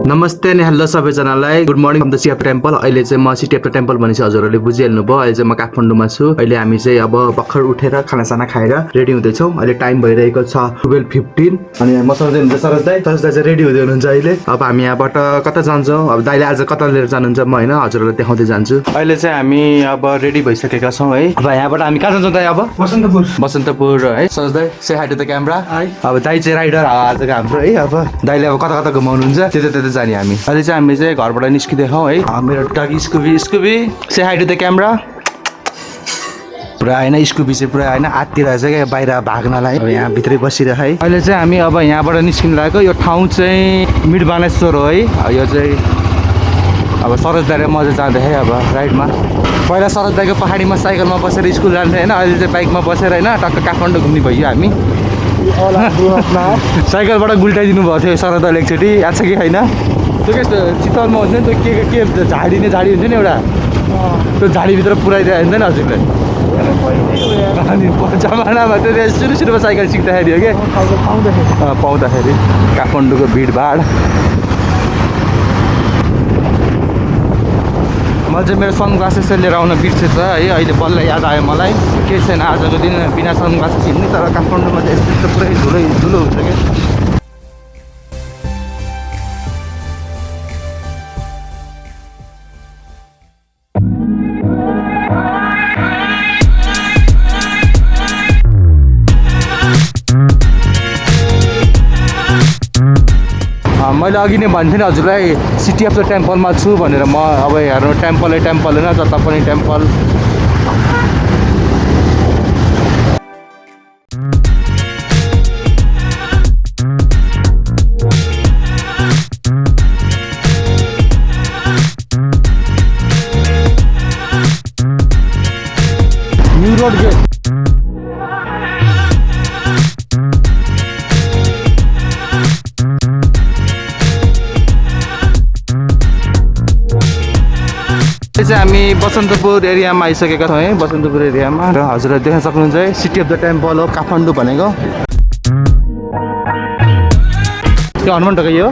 नमस्ते अनि हेलो सबैजनालाई good morning from the city of temple. अहिले चाहिँ म सिटी अफ टेम्पल भनेपछि हजुरहरूले बुझिहाल्नु भयो। अहिले चाहिँ म काठमाडौँमा छु। अहिले हामी चाहिँ अब भर्खर उठेर खानासाना खाएर रेडी हुँदैछौँ। अहिले टाइम भइरहेको छ 12:15 अनि मसँग चाहिँ हुन्छ सरज दाई चाहिँ रेडी हुँदै हुनुहुन्छ अहिले। अब हामी यहाँबाट कता जान्छौँ, अब दाइले आज कता लिएर जानुहुन्छ म होइन हजुरहरूलाई देखाउँदै जान्छु। अहिले चाहिँ हामी अब रेडी भइसकेका छौँ है। अब यहाँबाट हामी कहाँ जान्छौँ दाइ? अब बसन्तपुर है। सरज दाई से हाइट द क्यामेरा। अब दाइ चाहिँ राइडर आजको हाम्रो है। अब दाइले अब कता कता घुमाउनुहुन्छ त्यता जाने हामी। अहिले चाहिँ हामी चाहिँ घरबाट निस्किँदै छौँ है। मेरो doggy Scooby say hi to the camera. पुरा होइन स्कुबी चाहिँ पुरा होइन आत्तिर चाहिँ क्या बाहिर भाग्नलाई। अब यहाँ भित्रै बसिरह है। अहिले चाहिँ हामी अब यहाँबाट निस्किनु लागेको। यो ठाउँ चाहिँ मिड बानेश्वर हो है। यो चाहिँ अब सरज दाइ र म चाहिँ जाँदै है अब राइडमा। पहिला सरज दाइको पहाडीमा साइकलमा बसेर स्कुल जान्थ्यो होइन, अहिले चाहिँ बाइकमा बसेर होइन टक्क काठमाडौँ घुम्ने भयो हामी। साइकलबाट गुल्टाइदिनु भएको थियो सरज दाइले एकचोटि, याद छ कि होइन? त्यो के चितवनमा हुन्छ नि त्यो के झाडी हुन्छ नि एउटा, त्यो झाडीभित्र पुऱ्याइदिएको हुन्छ नि हजुरले। अनि जमानामा त्यो सुरुमा साइकल सिक्दाखेरि हो क्या पाउँदाखेरि। काठमाडौँको भिडभाड मैले चाहिँ मेरो सनग्लासेस लिएर आउन बिर्सेछ है। अहिले बल्ल याद आयो मलाई। के छैन आजको दिन बिना सनग्लासेस हिँड्ने, तर काठमाडौँमा चाहिँ यस्तो पुरै धुलो हुन्छ क्या। मैले अघि नै भन्थेँ नि हजुरलाई सिटी अफ द टेम्पलमा छु भनेर। म अब हेर्नु टेम्पल होइन जता पनि टेम्पल। न्यू रोड गेट चाहिँ हामी बसन्तपुर एरियामा आइसकेका छौँ है। बसन्तपुर एरियामा र हजुरले देख्न सक्नुहुन्छ है सिटी अफ द टेम्पल हो काठमाडौँ भनेको। त्यो हनुमान ढोका यो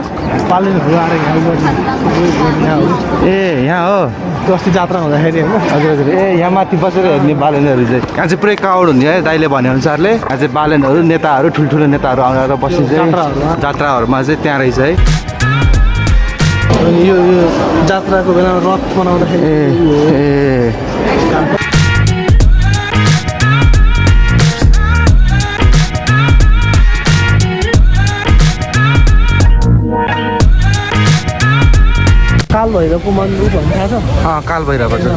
ए यहाँ हो अस्ति जात्रा हुँदाखेरि होइन। हजुर ए यहाँ माथि बसेर हेर्ने बालेनहरू चाहिँ यहाँ चाहिँ पुरै क्राउड हुने है दाइले भनेअनुसारले। यहाँ चाहिँ बालेनहरू नेताहरू ठुल्ठुलो नेताहरू आएर बस्ने चाहिँ जात्राहरूमा चाहिँ त्यहाँ रहेछ है। यो जात्राको बेलामा रथ बनाउँदाखेरि काल भैरवको मन्दिर भन्ने थाहा छ? काल भैरव हजुर।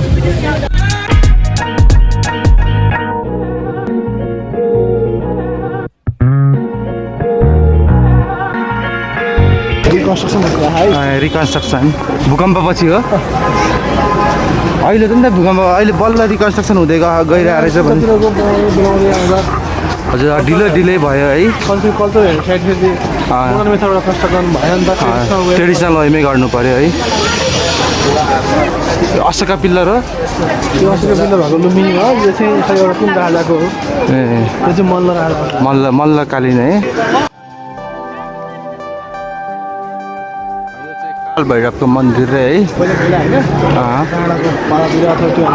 रिकन्स्ट्रक्सन भूकम्प पछि हो अहिले त नि त भूकम्प अहिले बल्ल रिकन्स्ट्रक्सन हुँदै गइरहेको रहेछ भने हजुर ढिलै भयो है। ट्रेडिसनल वेमै गर्नु पर्यो है। अशोका पिल्लर हो यो अशोका पिल्लर भएको लुम्बिनी हो। यो चाहिँ एउटा कुन राजाको हो? यो चाहिँ मल्ल राजा मल्लकालीन है। काल भैरवको मन्दिर है। पहिला होइन डाँडाको पालातिर अथवा त्यो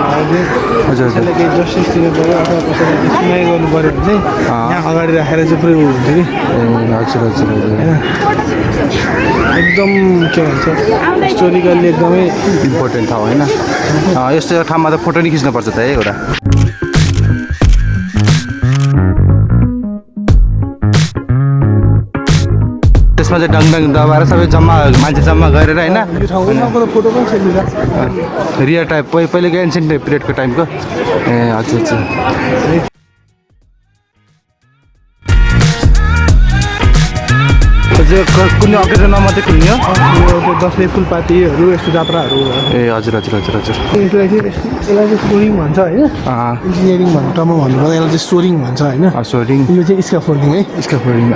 हजुर त्यसले केही जस्टिस दिनु पऱ्यो अथवा कसैले सुनाइ गर्नु पऱ्यो भने चाहिँ यहाँ अगाडि राखेर चाहिँ पुरै हुन्छ कि हजुर होइन। एकदम के भन्छ हिस्टोरिकल्ली एकदमै इम्पोर्टेन्ट ठाउँ होइन। यस्तो ठाउँमा त फोटो नि खिच्नुपर्छ त है एउटा। त्यसमा चाहिँ डङडङ दबाएर सबै मान्छे जम्मा गरेर होइन फोटो पनि खेल्नु रियर टाइप पहिलेको एन्सियन्ट पिरियडको टाइमको। ए हजुर कुनै अकेजनमा मात्रै खुल्ने हो? दसैँ फुलपातीहरू यस्तो जात्राहरू। ए हजुर यसलाई चाहिँ सोरिङ भन्छ होइन। इन्जिनियरिङ भन्ने टर्ममा भन्नुपर्दा यसलाई चाहिँ सोरिङ भन्छ होइन। सोरिङ यो चाहिँ स्क्याफोल्डिङ है। स्क्याफोल्डिङ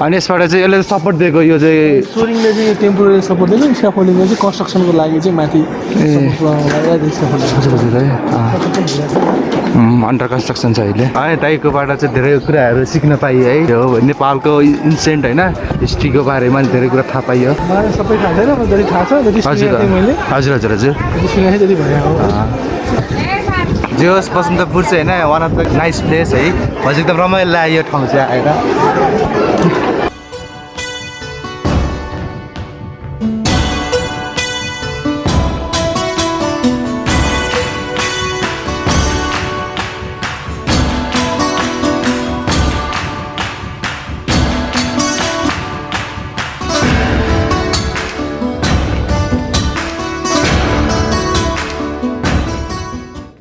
अनि यसबाट चाहिँ यसले सपोर्ट दिएको यो चाहिँ सोरिङले चाहिँ टेम्पोररी सपोर्ट दिन्छ। स्क्याफोल्डिङले चाहिँ कन्स्ट्रक्सनको लागि चाहिँ माथि हजुर है। अन्डर कन्स्ट्रक्सन छ अहिले है। दाइकोबाट चाहिँ धेरै कुराहरू सिक्न पाइयो है। यो नेपालको इन्सेन्ट होइन हिस्ट्री टीको बारेमा नि धेरै कुरा थाहा पाइयो मलाई सबै थाहा छैन म जति थाहा छ जति सुनेको थिएँ मैले हजुर हजुर हजुर जति सुनेको थिएँ त्यति भयो जे होस् बसन्तपुर चाहिँ होइन one of the nice place है हजुर एकदम रमाइलो लाग्यो यो ठाउँ चाहिँ आएर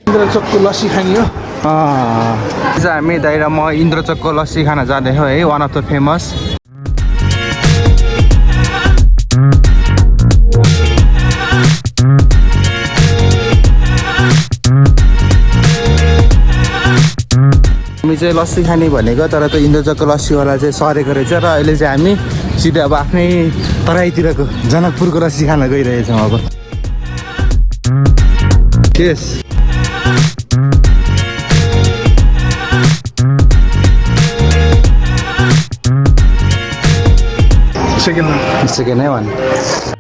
इन्द्रचोकको लस्सी खाने हो हामी दाइ र म इन्द्रचोकको लस्सी खान जाँदैछौँ है वान अफ द फेमस हामी चाहिँ लस्सी खाने भनेको तर त्यो इन्द्रचोकको लस्सीवाला चाहिँ सरेको रहेछ र अहिले चाहिँ हामी सिधै अब आफ्नै तराईतिरको जनकपुरको लस्सी खान गइरहेछौँ अब केस सेकेन्ड सेकेन्ड है वान